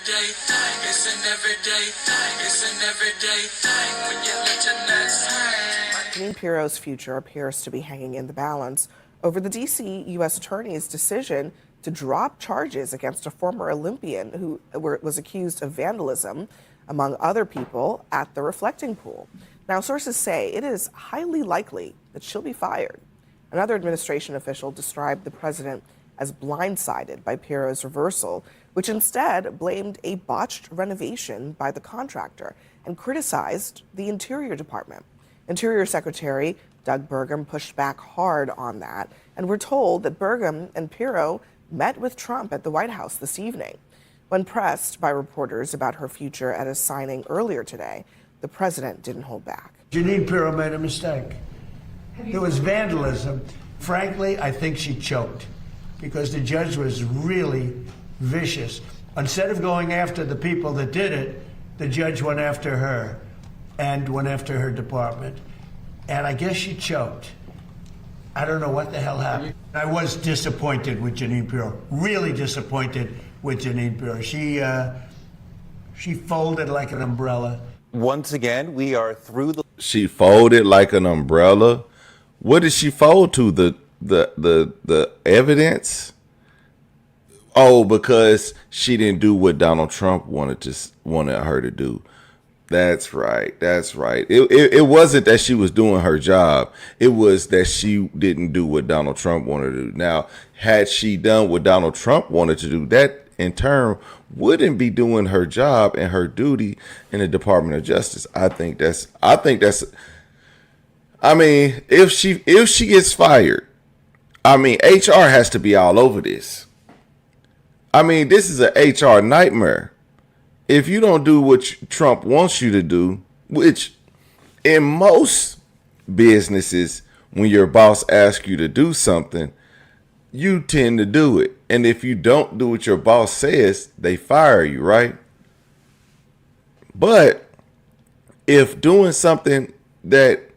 everyday thing. It's an everyday thing. It's an everyday thing when you let your nuts hang. Jeanine Pirro's future appears to be hanging in the balance over the D.C. U.S. Attorney's decision to drop charges against a former Olympian who was accused of vandalism, among other people, at the reflecting pool. Now, sources say it is highly likely that she'll be fired. Another administration official described the president as blindsided by Pirro's reversal, which instead blamed a botched renovation by the contractor and criticized the Interior Department. Interior Secretary Doug Burgum pushed back hard on that, and we're told that Burgum and Pirro met with Trump at the White House this evening. When pressed by reporters about her future at a signing earlier today, the president didn't hold back. Jeanine Pirro made a mistake. There was vandalism. Frankly, I think she choked because the judge was really vicious. Instead of going after the people that did it, the judge went after her and went after her department. And I guess she choked. I don't know what the hell happened. I was disappointed with Jeanine Pirro, really disappointed with Jeanine Pirro. She folded like an umbrella. Once again, we are through the... She folded like an umbrella? What did she fold to? The evidence? Oh, because she didn't do what Donald Trump wanted her to do. That's right. That's right. It wasn't that she was doing her job. It was that she didn't do what Donald Trump wanted to do. Now, had she done what Donald Trump wanted to do, that in turn wouldn't be doing her job and her duty in the Department of Justice. I mean, if she gets fired, I mean, HR has to be all over this. I mean, this is an HR nightmare. If you don't do what Trump wants you to do, which in most businesses, when your boss asks you to do something, you tend to do it. And if you don't do what your boss says, they fire you, right? But if doing something that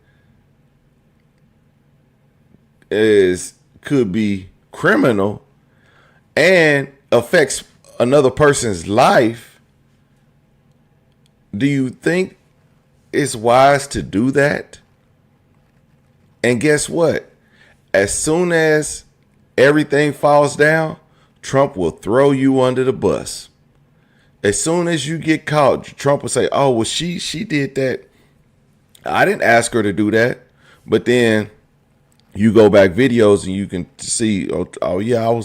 could be criminal and affects another person's life, do you think it's wise to do that? And guess what? As soon as everything falls down, Trump will throw you under the bus. As soon as you get caught, Trump will say, oh, well, she did that. I didn't ask her to do that. But then you go back videos and you can see, oh yeah,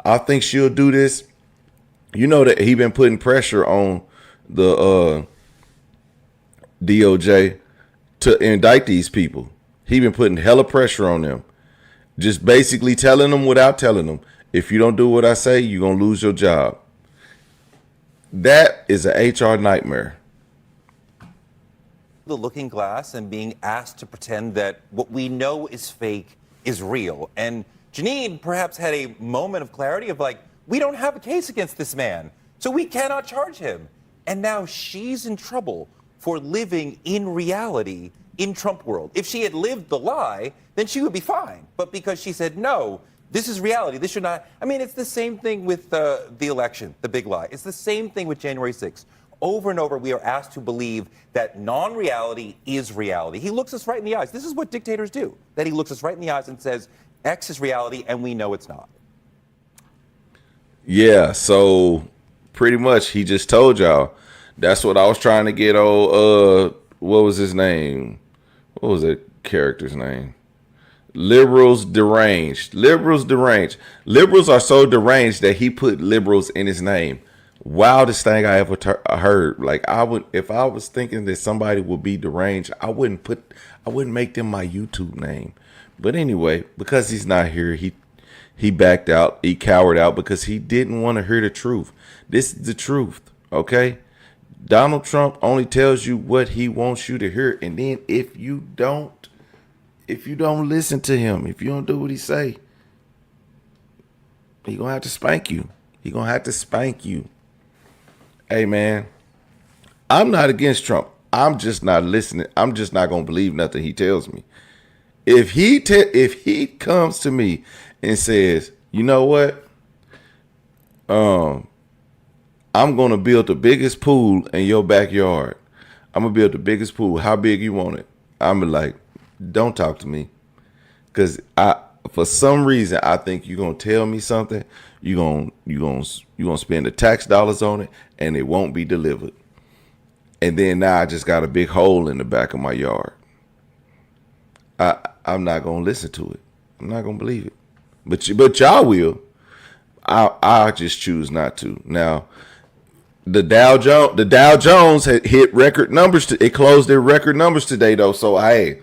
I think she'll do this. You know that he been putting pressure on the DOJ to indict these people. He been putting hella pressure on them. Just basically telling them without telling them, if you don't do what I say, you're going to lose your job. That is an HR nightmare. The looking glass and being asked to pretend that what we know is fake is real. And Jeanine perhaps had a moment of clarity of like, we don't have a case against this man, so we cannot charge him. And now she's in trouble for living in reality in Trump world. If she had lived the lie, then she would be fine. But because she said, no, this is reality, this should not. I mean, it's the same thing with the election, the big lie. It's the same thing with January 6th. Over and over, we are asked to believe that non-reality is reality. He looks us right in the eyes. This is what dictators do, that he looks us right in the eyes and says, X is reality, and we know it's not. Yeah, so pretty much he just told y'all. That's what I was trying to get what was his name? What was that character's name? Liberals deranged. Liberals deranged. Liberals are so deranged that he put liberals in his name. Wildest thing I ever heard. Like, if I was thinking that somebody would be deranged, I wouldn't make them my YouTube name. But anyway, because he's not here, he backed out. He cowered out because he didn't want to hear the truth. This is the truth, okay? Donald Trump only tells you what he wants you to hear, and then if you don't listen to him, if you don't do what he say, he gonna have to spank you. He gonna have to spank you. Hey man, I'm not against Trump. I'm just not listening. I'm just not gonna believe nothing he tells me. If he comes to me and says, you know what, I'm going to build the biggest pool in your backyard. I'm going to build the biggest pool. How big you want it? I'm like, don't talk to me. Because for some reason, I think you're going to tell me something. You're going to spend the tax dollars on it, and it won't be delivered. And then now I just got a big hole in the back of my yard. I'm not going to listen to it. I'm not going to believe it. But y'all will. I just choose not to. Now, the Dow Jones had hit record numbers. It closed their record numbers today, though. So, hey,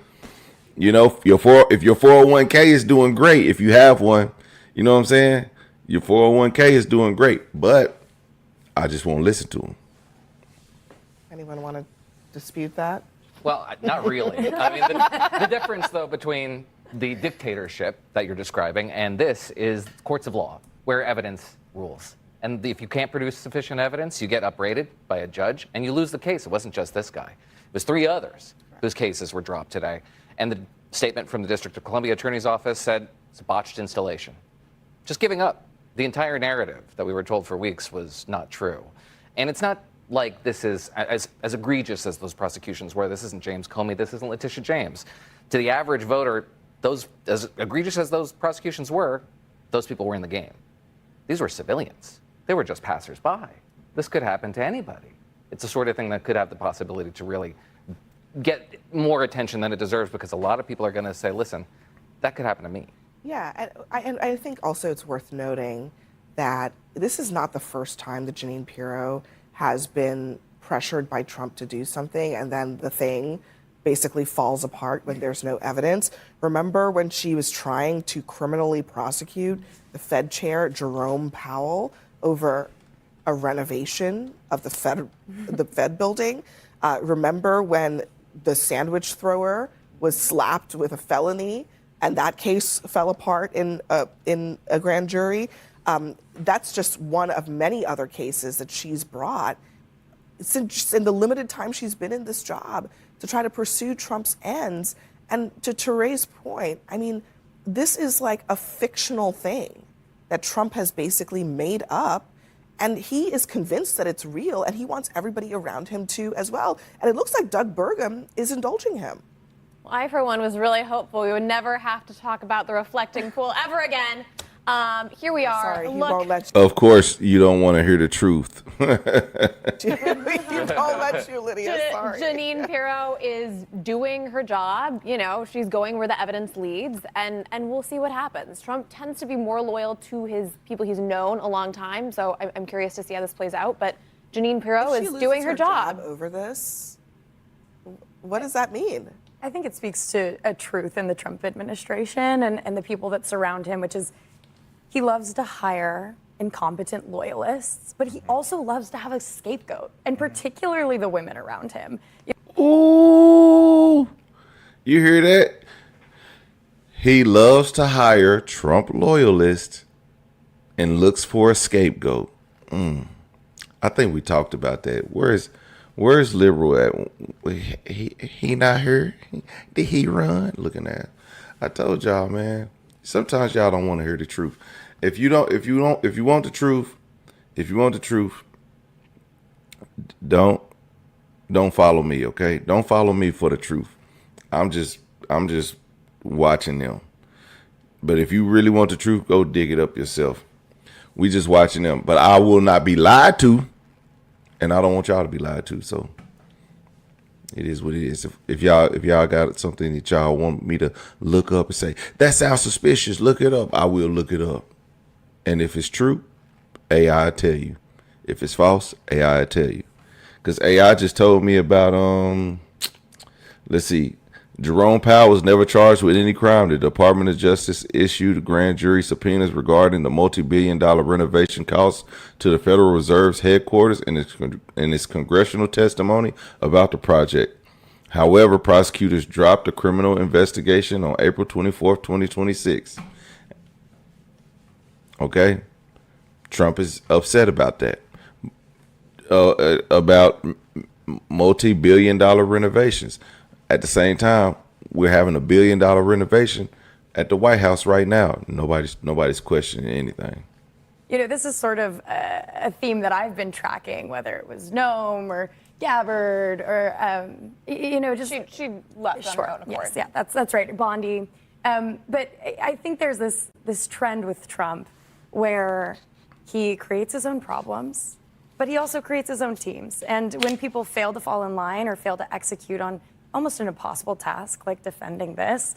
you know, if your 401k is doing great, if you have one, you know what I'm saying? Your 401k is doing great. But I just won't listen to them. Anyone want to dispute that? Well, not really. I mean, the difference, though, between the dictatorship that you're describing and this is courts of law, where evidence rules. And if you can't produce sufficient evidence, you get uprated by a judge and you lose the case. It wasn't just this guy. It was 3 others whose cases were dropped today. And the statement from the District of Columbia Attorney's Office said it's a botched installation. Just giving up. The entire narrative that we were told for weeks was not true. And it's not like this is as egregious as those prosecutions were. This isn't James Comey. This isn't Letitia James. To the average voter, those, as egregious as those prosecutions were, those people were in the game. These were civilians. They were just passersby. This could happen to anybody. It's the sort of thing that could have the possibility to really get more attention than it deserves, because a lot of people are going to say, listen, that could happen to me. Yeah, and I think also it's worth noting that this is not the first time that Jeanine Pirro has been pressured by Trump to do something, and then the thing basically falls apart when there's no evidence. Remember when she was trying to criminally prosecute the Fed chair, Jerome Powell, over a renovation of the Fed building? Remember when the sandwich thrower was slapped with a felony and that case fell apart in a grand jury? That's just one of many other cases that she's brought since in the limited time she's been in this job to try to pursue Trump's ends. And to Teresa's point, I mean, this is like a fictional thing that Trump has basically made up, and he is convinced that it's real, and he wants everybody around him to as well. And it looks like Doug Burgum is indulging him. Well, I, for one, was really hopeful we would never have to talk about the reflecting pool ever again. Here we are. Sorry, he Look, won't let you. Of course, you don't want to hear the truth. He don't let you, Lydia. Sorry. Jeanine Pirro is doing her job. You know, she's going where the evidence leads, and we'll see what happens. Trump tends to be more loyal to his people he's known a long time, so I'm curious to see how this plays out. But Jeanine Pirro is doing her job over this. What does that mean? I think it speaks to a truth in the Trump administration and the people that surround him, which is he loves to hire incompetent loyalists, but he also loves to have a scapegoat, and particularly the women around him. Ooh, you hear that? He loves to hire Trump loyalists and looks for a scapegoat. I think we talked about that. Where's liberal at? He not here? Did he run? Looking at. I told y'all, man. Sometimes y'all don't want to hear the truth. If you want the truth, don't follow me, okay? Don't follow me for the truth. I'm just watching them. But if you really want the truth, go dig it up yourself. We just watching them. But I will not be lied to, and I don't want y'all to be lied to. So it is what it is. If y'all got something that y'all want me to look up and say, that sounds suspicious, look it up, I will look it up. And if it's true, AI will tell you. If it's false, AI will tell you. Because AI just told me about, let's see, Jerome Powell was never charged with any crime. The Department of Justice issued grand jury subpoenas regarding the multi-billion-dollar renovation costs to the Federal Reserve's headquarters and its congressional testimony about the project. However, prosecutors dropped a criminal investigation on April 24th, 2026. Okay? Trump is upset about that. About multi-billion-dollar renovations. At the same time, we're having $1 billion renovation at the White House right now. Nobody's questioning anything. this is sort of a theme that I've been tracking, whether it was Noam or Gabbard or, just... She left on her own accord. Yes, yeah, that's right, Bondi. But I think there's this trend with Trump where he creates his own problems, but he also creates his own teams. And when people fail to fall in line or fail to execute on almost an impossible task like defending this,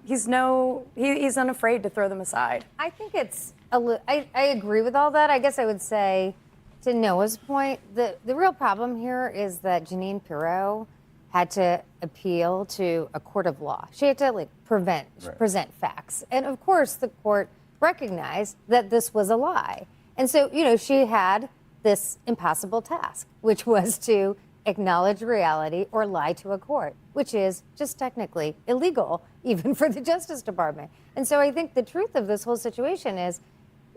he's unafraid to throw them aside. I think I agree with all that. I guess I would say, to Noah's point, the real problem here is that Jeanine Pirro had to appeal to a court of law. She had to present facts. And of course, the court recognized that this was a lie. And so, she had this impossible task, which was to acknowledge reality or lie to a court, which is just technically illegal, even for the Justice Department. And so I think the truth of this whole situation is,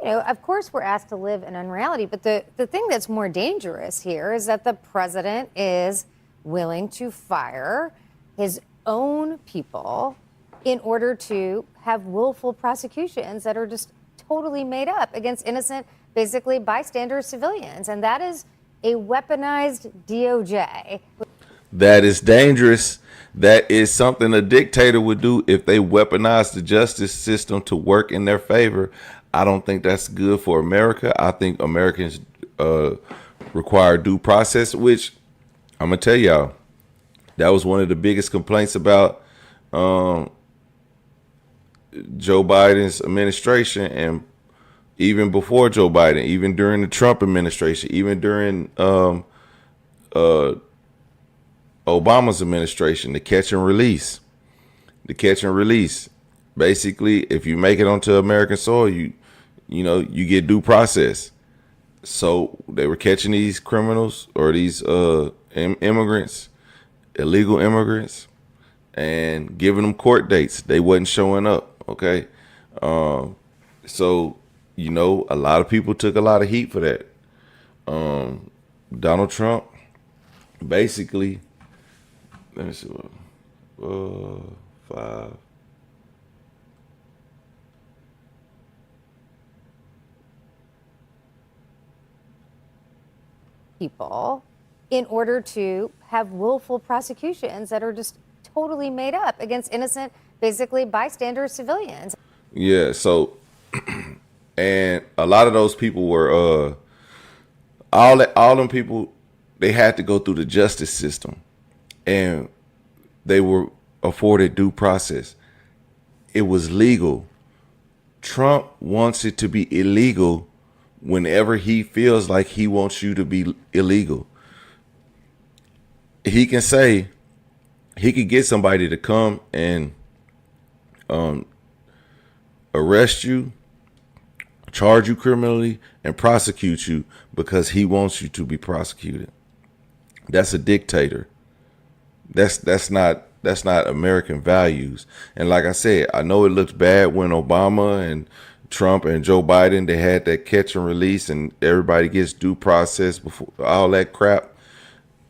of course we're asked to live in unreality, but the thing that's more dangerous here is that the president is willing to fire his own people in order to have willful prosecutions that are just totally made up against innocent, basically bystander civilians. And that is a weaponized DOJ. That is dangerous. That is something a dictator would do if they weaponize the justice system to work in their favor. I don't think that's good for America. I think Americans require due process, which I'm going to tell y'all, that was one of the biggest complaints about Joe Biden's administration, and even before Joe Biden, even during the Trump administration, even during Obama's administration, the catch and release. The catch and release. Basically, if you make it onto American soil, you get due process. So they were catching these criminals or these immigrants, illegal immigrants, and giving them court dates. They wasn't showing up. Okay, so a lot of people took a lot of heat for that. Donald Trump, basically, let me see what 5. People in order to have willful prosecutions that are just totally made up against innocent, basically bystander civilians. Yeah, so and a lot of those people were all them people, they had to go through the justice system, and they were afforded due process. It was legal. Trump wants it to be illegal whenever he feels like he wants you to be illegal. He can say, he could get somebody to come and arrest you, charge you criminally, and prosecute you because he wants you to be prosecuted. That's a dictator. That's not American values. And like I said, I know it looks bad when Obama and Trump and Joe Biden, they had that catch and release and everybody gets due process before all that crap.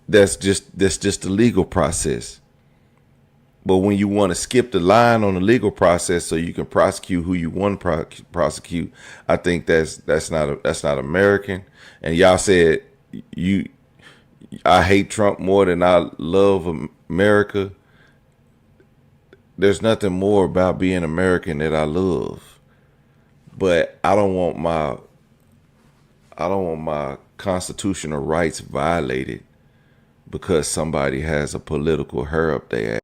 That's just the legal process. But when you want to skip the line on the legal process so you can prosecute who you want to prosecute, I think that's not American. And y'all said I hate Trump more than I love America. There's nothing more about being American that I love. But I don't want my constitutional rights violated because somebody has a political hair up their ass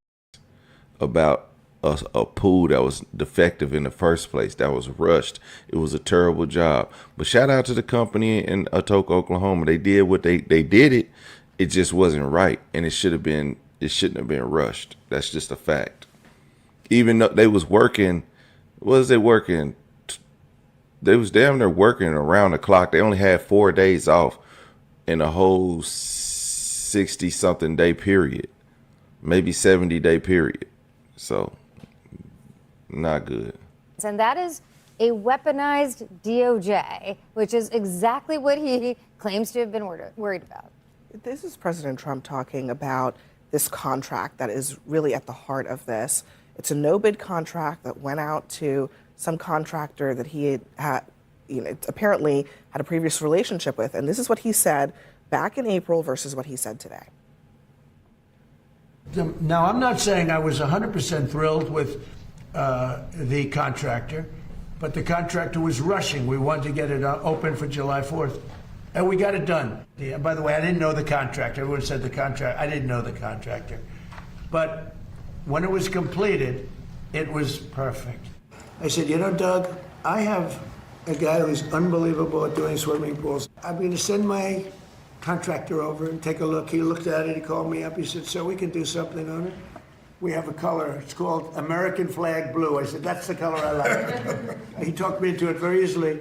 about a pool that was defective in the first place, that was rushed. It was a terrible job. But shout out to the company in Atoka, Oklahoma. They did what they did it. It just wasn't right, and it shouldn't have been rushed. That's just a fact. Even though they was working, they was damn near working around the clock. They only had 4 days off in a whole 60-something day period, maybe 70-day period. So, not good. And that is a weaponized DOJ, which is exactly what he claims to have been worried about. This is President Trump talking about this contract that is really at the heart of this. It's a no-bid contract that went out to some contractor that he had apparently had a previous relationship with. And this is what he said back in April versus what he said today. Now, I'm not saying I was 100% thrilled with the contractor, but the contractor was rushing. We wanted to get it open for July 4th, and we got it done. Yeah, by the way, I didn't know the contractor. Everyone said the contractor. I didn't know the contractor. But when it was completed, it was perfect. I said, Doug, I have a guy who's unbelievable at doing swimming pools. I'm going to send my contractor over and take a look. He looked at it. He called me up. He said, so we can do something on it. We have a color. It's called American Flag Blue. I said, that's the color I like. He talked me into it very easily.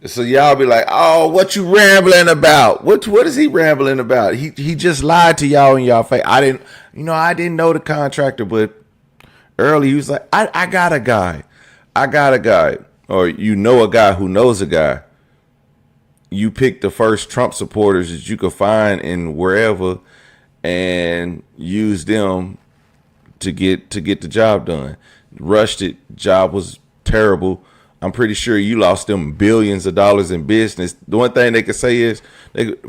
So y'all be like, oh, what you rambling about? What is he rambling about? He just lied to y'all in y'all face. I didn't know the contractor, but early he was like, I got a guy. Or a guy who knows a guy. You pick the first Trump supporters that you could find in wherever and use them to get the job done. Rushed it. Job was terrible. I'm pretty sure you lost them billions of dollars in business. The one thing they could say is,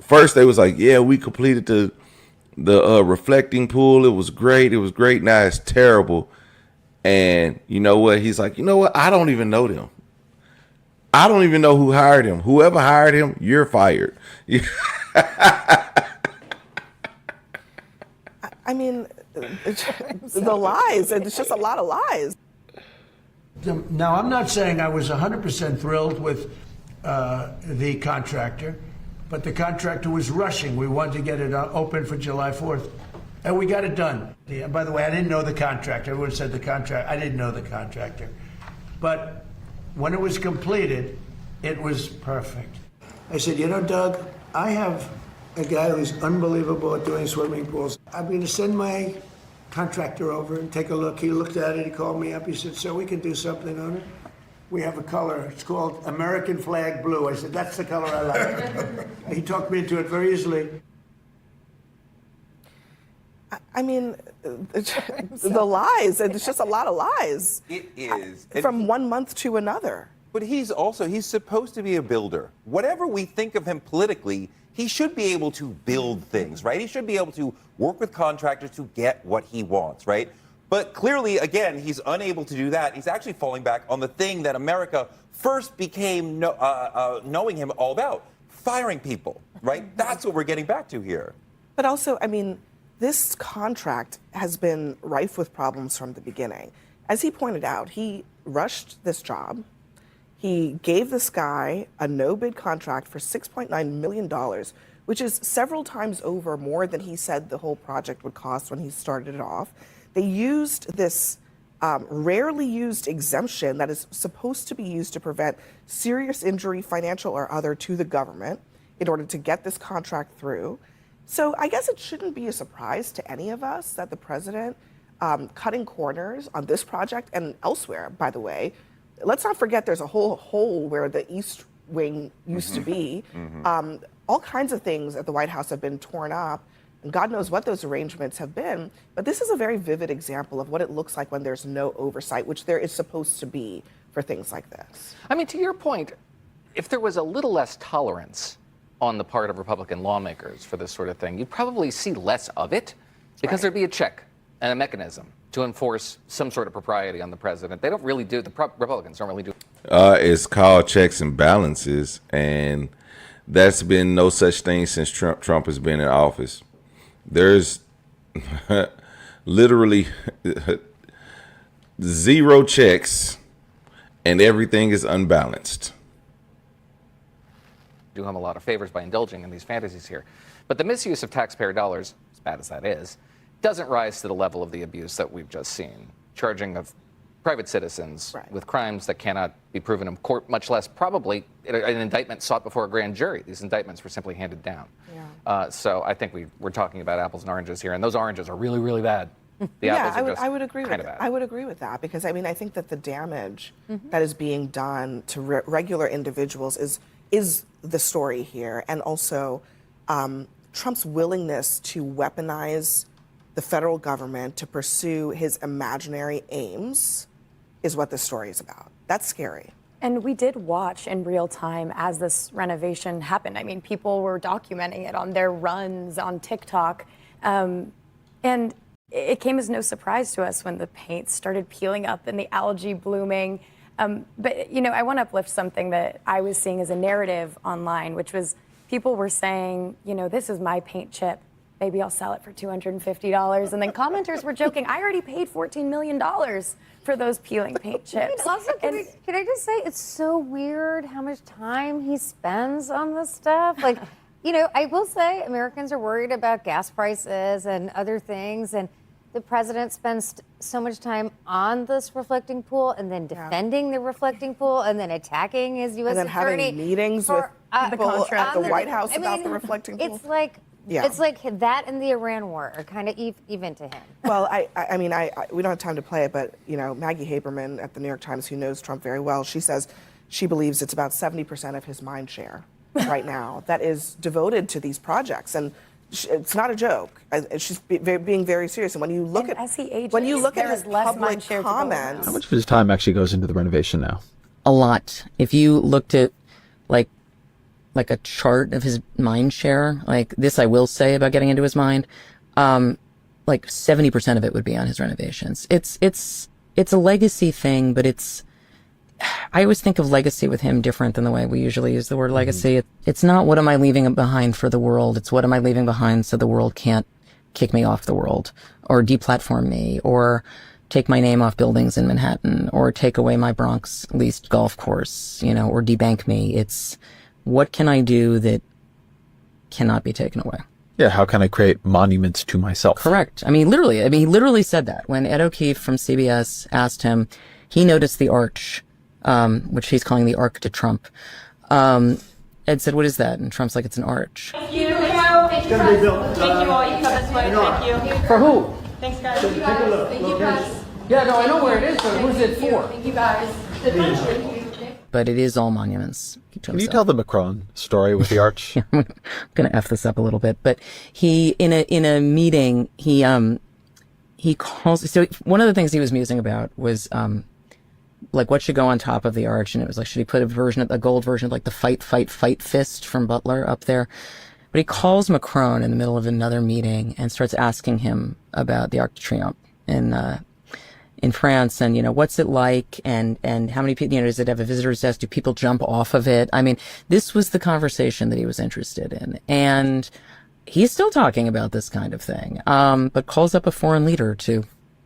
first they was like, yeah, we completed the reflecting pool. It was great. Now it's terrible. And you know what? He's like, you know what? I don't even know them. I don't even know who hired him. Whoever hired him, you're fired. I mean, the lies. It's just a lot of lies. Now, I'm not saying I was 100% thrilled with the contractor, but the contractor was rushing. We wanted to get it open for July 4th, and we got it done. Yeah, by the way, I didn't know the contractor. Everyone said the contractor. I didn't know the contractor. But when it was completed, it was perfect. I said, Doug, I have a guy who's unbelievable at doing swimming pools. I'm going to send my contractor over and take a look. He looked at it. He called me up. He said, so we can do something on it. We have a color. It's called American Flag Blue. I said, that's the color I like. He talked me into it very easily. I mean, the lies. It's just a lot of lies. It is. From 1 month to another. But he's supposed to be a builder. Whatever we think of him politically, he should be able to build things, right? He should be able to work with contractors to get what he wants, right? But clearly, again, he's unable to do that. He's actually falling back on the thing that America first became knowing him all about, firing people, right? That's what we're getting back to here. But also, I mean, this contract has been rife with problems from the beginning. As he pointed out, he rushed this job. He gave this guy a no-bid contract for $6.9 million, which is several times over more than he said the whole project would cost when he started it off. They used this rarely used exemption that is supposed to be used to prevent serious injury, financial or other, to the government in order to get this contract through. So I guess it shouldn't be a surprise to any of us that the president cutting corners on this project and elsewhere, by the way. Let's not forget there's a whole hole where the East Wing used to be. All kinds of things at the White House have been torn up, and God knows what those arrangements have been. But this is a very vivid example of what it looks like when there's no oversight, which there is supposed to be for things like this. I mean, to your point, if there was a little less tolerance on the part of Republican lawmakers for this sort of thing, you'd probably see less of it because there'd be a check and a mechanism to enforce some sort of propriety on the president. They don't really do, Republicans don't really do. It's called checks and balances, and that's been no such thing since Trump has been in office. There's literally zero checks, and everything is unbalanced. Do him a lot of favors by indulging in these fantasies here. But the misuse of taxpayer dollars, as bad as that is, doesn't rise to the level of the abuse that we've just seen, charging of private citizens with crimes that cannot be proven in court, much less probably an indictment sought before a grand jury. These indictments were simply handed down. So I think we're talking about apples and oranges here, and those oranges are really, really bad. The apples are just I would agree with bad. I would agree with that, because I mean, I think that the damage that is being done to regular individuals is the story here, and also Trump's willingness to weaponize the federal government to pursue his imaginary aims is what this story is about. That's scary. And we did watch in real time as this renovation happened. I mean, people were documenting it on their runs on TikTok. And it came as no surprise to us when the paint started peeling up and the algae blooming. But, you know, I want to uplift something that I was seeing as a narrative online, which was people were saying, you know, this is my paint chip. Maybe I'll sell it for $250. And then commenters were joking, I already paid $14 million for those peeling paint chips. Also, can I just say, it's so weird how much time he spends on this stuff. Like, you know, I will say Americans are worried about gas prices and other things. And the president spends so much time on this reflecting pool and then defending the reflecting pool and then attacking his U.S. And then attorney. having meetings with people at the White House about the reflecting pool. It's like, it's like that and the Iran war are kind of even to him. Well, I mean, we don't have time to play it, but, you know, Maggie Haberman at the New York Times, who knows Trump very well, she says she believes it's about 70% of his mind share right now that is devoted to these projects. And it's not a joke. She's being very serious. And when you look as he ages, when you look at there his is less public mind share to go comments, around. How much of his time actually goes into the renovation now? A lot. If you looked at like a chart of his mind share, like this I will say about getting into his mind, like 70% of it would be on his renovations. It's a legacy thing, but I always think of legacy with him different than the way we usually use the word legacy. It's not what am I leaving behind for the world, it's what am I leaving behind so the world can't kick me off the world or deplatform me or take my name off buildings in Manhattan or take away my Bronx leased golf course, you know, or debank me. It's what can I do that cannot be taken away? Yeah, how can I create monuments to myself? Correct. I mean, he literally said that when Ed O'Keefe from CBS asked him, he noticed the arch, which he's calling the Arc to Trump. Ed said, what is that? And Trump's like, it's an arch. Thank you. It's going to be built. Thank you all. You come this way. Thank you. For who? Thanks, guys. Take a look. Thank you, guys. Yeah, no, I know where it is, but who's it for? Thank you, guys. But it is all monuments. Can you tell the Macron story with the arch? I'm going to F this up a little bit, but he, in a meeting, he calls, so one of the things he was musing about was, like what should go on top of the arch. And it was like, should he put a gold version of like the fight fist from Butler up there? But he calls Macron in the middle of another meeting and starts asking him about the Arc de Triomphe in France, and, you know, what's it like, and how many people, you know, does it have a visitor's desk? Do people jump off of it? I mean, this was the conversation that he was interested in, and he's still talking about this kind of thing, but calls up a foreign leader to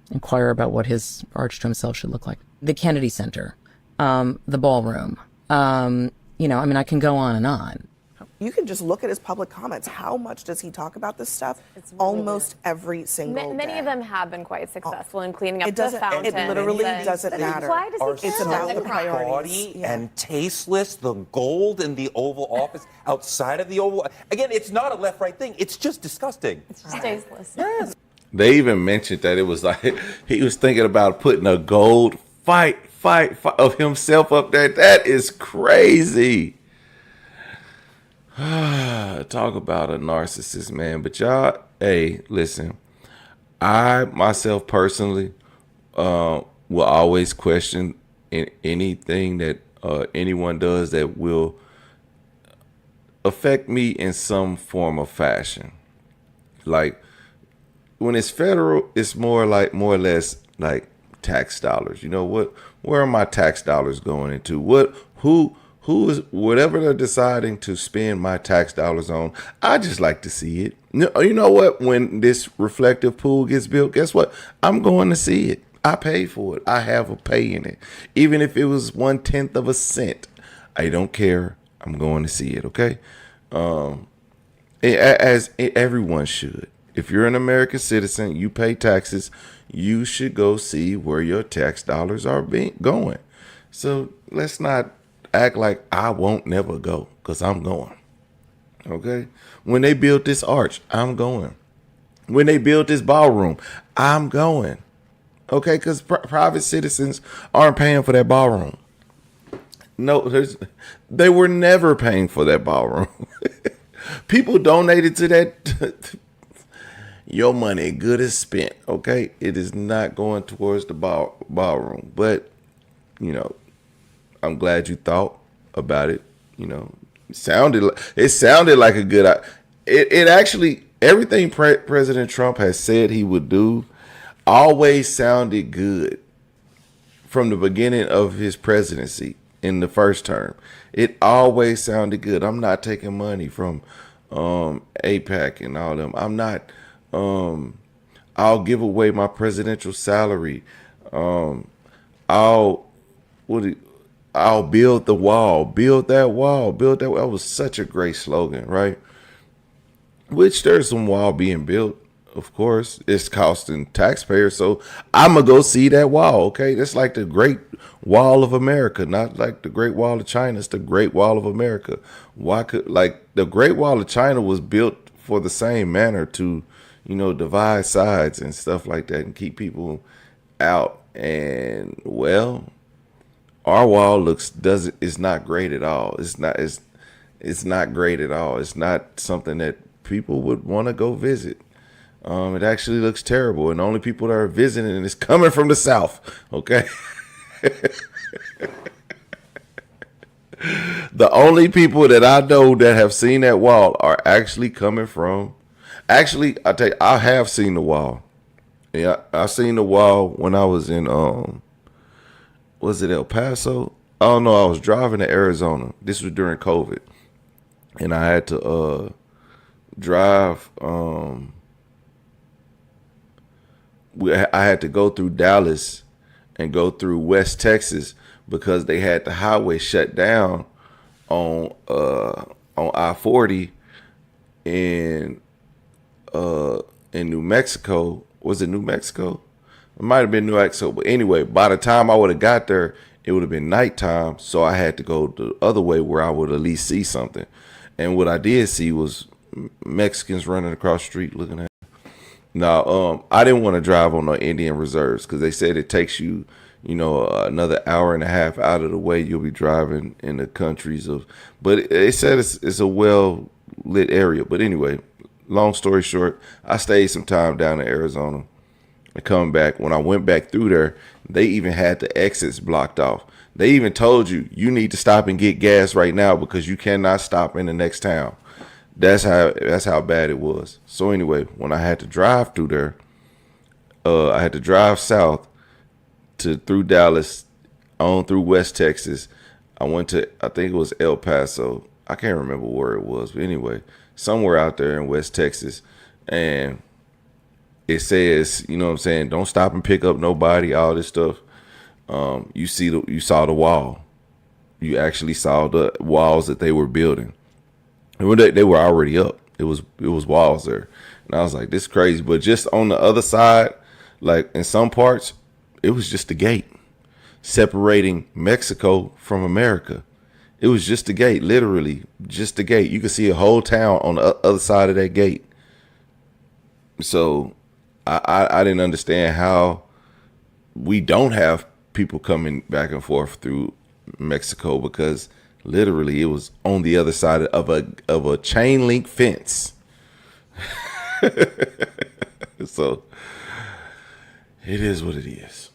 inquire about what his arch to himself should look like. The Kennedy Center, the ballroom, you know, I mean, I can go on and on. you can just look at his public comments. How much does he talk about this stuff? It's really almost every single day. Many of them have been quite successful in cleaning up the It fountains. literally doesn't matter. Why does he It's care about the that much? priorities. Gaudy and tasteless, the gold in the Oval Office, outside of the Oval. Again, it's not a left-right thing. It's just disgusting. It's just tasteless. Yes. They even mentioned that it was like he was thinking about putting a gold fight of himself up there. That is crazy. Talk about a narcissist, man. But y'all, hey, listen, I myself personally will always question anything that anyone does that will affect me in some form or fashion. Like when it's federal, it's more or less like tax dollars. You know what? Where are my tax dollars going into? Who is whatever they're deciding to spend my tax dollars on? I just like to see it. You know what? When this reflective pool gets built, guess what? I'm going to see it. I pay for it. I have a pay in it. Even if it was 1/10 of a cent, I don't care. I'm going to see it. Okay. As everyone should. If you're an American citizen, you pay taxes, you should go see where your tax dollars are going. So let's not act like I won't never go, because I'm going. Okay? When they built this arch, I'm going. When they built this ballroom, I'm going. Okay? Because private citizens aren't paying for that ballroom. No, they were never paying for that ballroom. People donated to that. Your money good as spent, okay? It is not going towards the ballroom. But you know, I'm glad you thought about it. You know, it sounded like a good. It actually everything President Trump has said he would do always sounded good from the beginning of his presidency in the first term. It always sounded good. I'm not taking money from APAC and all them. I'm not. I'll give away my presidential salary. I'll build the wall. Build that wall. Build that wall. That was such a great slogan, right? Which there's some wall being built, of course. It's costing taxpayers, so I'm going to go see that wall, okay? That's like the Great Wall of America, not like the Great Wall of China. It's the Great Wall of America. Why could, like, the Great Wall of China was built for the same manner to, you know, divide sides and stuff like that and keep people out. And, well, our wall it's not great at all. It's not great at all. It's not something that people would want to go visit. It actually looks terrible, and the only people that are visiting is coming from the South. Okay. The only people that I know that have seen that wall are actually coming from. Actually, I tell you, I have seen the wall. Yeah, I seen the wall when I was in was it El Paso? I don't know. I was driving to Arizona. This was during COVID, and I had to drive. I had to go through Dallas and go through West Texas because they had the highway shut down on I-40 in New Mexico. Was it New Mexico? It might have been New Mexico, but anyway, by the time I would have got there, it would have been nighttime, so I had to go the other way where I would at least see something. And what I did see was Mexicans running across the street looking at me. Now, I didn't want to drive on no Indian reserves because they said it takes you, you know, another hour and a half out of the way. You'll be driving in the countries of, but it said it's a well lit area. But anyway, long story short, I stayed some time down in Arizona. And coming back, when I went back through there, they even had the exits blocked off. They even told you need to stop and get gas right now because you cannot stop in the next town. That's how bad it was. So anyway, when I had to drive through there, I had to drive south through Dallas, on through West Texas. I went to, I think it was El Paso. I can't remember where it was, but anyway, somewhere out there in West Texas, and it says, you know what I'm saying, don't stop and pick up nobody, all this stuff. You saw the wall. You actually saw the walls that they were building. And they were already up. It was walls there. And I was like, this is crazy. But just on the other side, like in some parts, it was just a gate separating Mexico from America. It was just a gate, literally just a gate. You could see a whole town on the other side of that gate. So I didn't understand how we don't have people coming back and forth through Mexico, because literally it was on the other side of a chain link fence. So it is what it is.